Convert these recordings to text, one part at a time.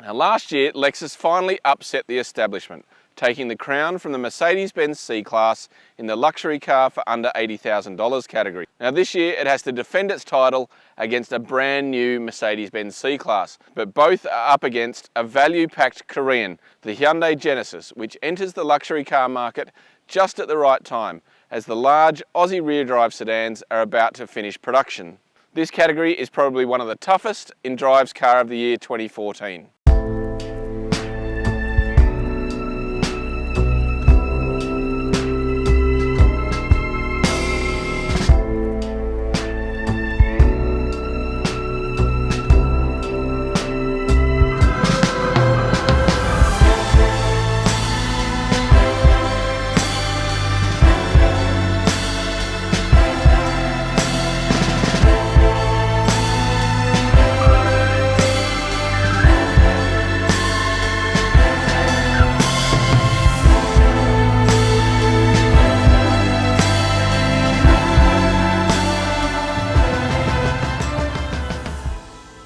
Now, last year, Lexus finally upset the establishment, taking the crown from the Mercedes-Benz C-Class in the luxury car for under $80,000 category. Now this year it has to defend its title against a brand new Mercedes-Benz C-Class, but both are up against a value-packed Korean, the Hyundai Genesis, which enters the luxury car market just at the right time, as the large Aussie rear-drive sedans are about to finish production. This category is probably one of the toughest in Drive's Car of the Year 2014.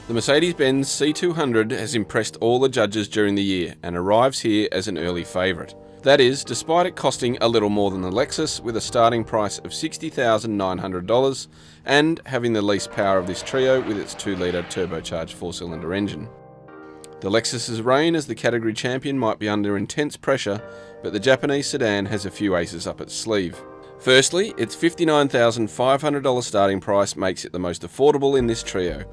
The Mercedes-Benz C200 has impressed all the judges during the year and arrives here as an early favourite. That is, despite it costing a little more than the Lexus with a starting price of $60,900 and having the least power of this trio with its 2-litre turbocharged 4-cylinder engine. The Lexus's reign as the category champion might be under intense pressure, but the Japanese sedan has a few aces up its sleeve. Firstly, its $59,500 starting price makes it the most affordable in this trio.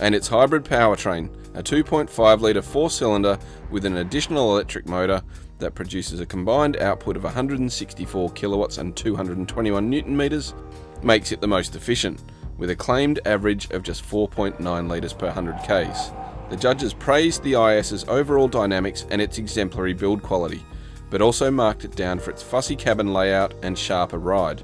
And its hybrid powertrain, a 2.5-litre 4-cylinder with an additional electric motor that produces a combined output of 164 kilowatts and 221 newton meters, makes it the most efficient, with a claimed average of just 4.9 litres per 100 Ks. The judges praised the IS's overall dynamics and its exemplary build quality, but also marked it down for its fussy cabin layout and sharper ride.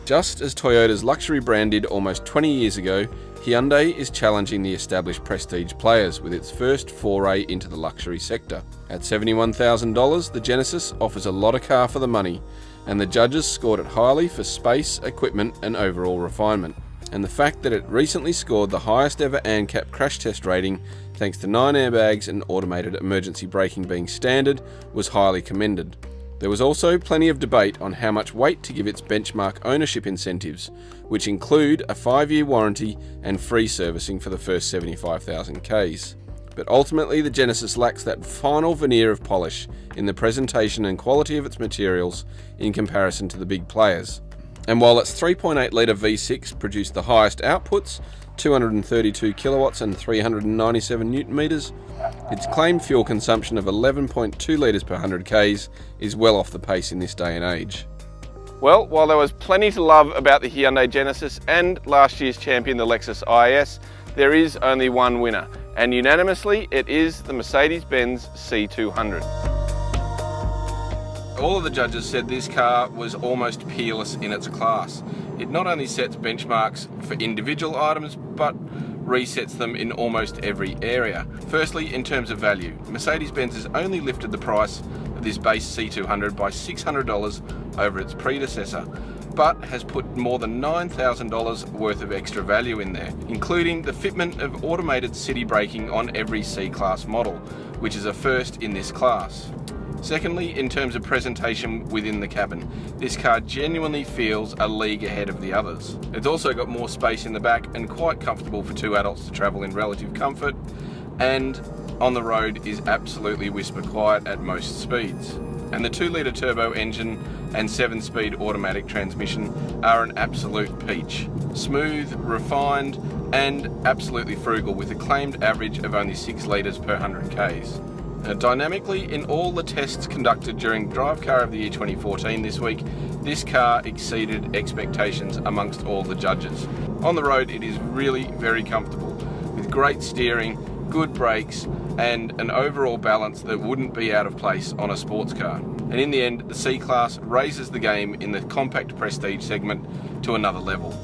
Just as Toyota's luxury brand did almost 20 years ago, Hyundai is challenging the established prestige players with its first foray into the luxury sector. At $71,000, the Genesis offers a lot of car for the money, and the judges scored it highly for space, equipment and overall refinement. And the fact that it recently scored the highest ever ANCAP crash test rating, thanks to 9 airbags and automated emergency braking being standard, was highly commended. There was also plenty of debate on how much weight to give its benchmark ownership incentives, which include a 5-year warranty and free servicing for the first 75,000 Ks. But ultimately the Genesis lacks that final veneer of polish in the presentation and quality of its materials in comparison to the big players. And while its 3.8-litre V6 produced the highest outputs, 232 kilowatts and 397 newton meters, its claimed fuel consumption of 11.2 litres per 100 Ks is well off the pace in this day and age. Well, while there was plenty to love about the Hyundai Genesis and last year's champion the Lexus IS, there is only one winner, and unanimously it is the Mercedes-Benz C200. All of the judges said this car was almost peerless in its class. It not only sets benchmarks for individual items, but resets them in almost every area. Firstly, in terms of value, Mercedes-Benz has only lifted the price of this base C200 by $600 over its predecessor, but has put more than $9,000 worth of extra value in there, including the fitment of automated city braking on every C-Class model, which is a first in this class. Secondly, in terms of presentation within the cabin, this car genuinely feels a league ahead of the others. It's also got more space in the back and quite comfortable for 2 adults to travel in relative comfort, and on the road is absolutely whisper quiet at most speeds. And the 2-litre turbo engine and 7-speed automatic transmission are an absolute peach. Smooth, refined and absolutely frugal, with a claimed average of only 6 litres per 100 Ks. Now, dynamically, in all the tests conducted during Drive Car of the Year 2014 this week, this car exceeded expectations amongst all the judges. On the road it is really very comfortable, with great steering, good brakes and an overall balance that wouldn't be out of place on a sports car. And in the end, the C-Class raises the game in the compact prestige segment to another level.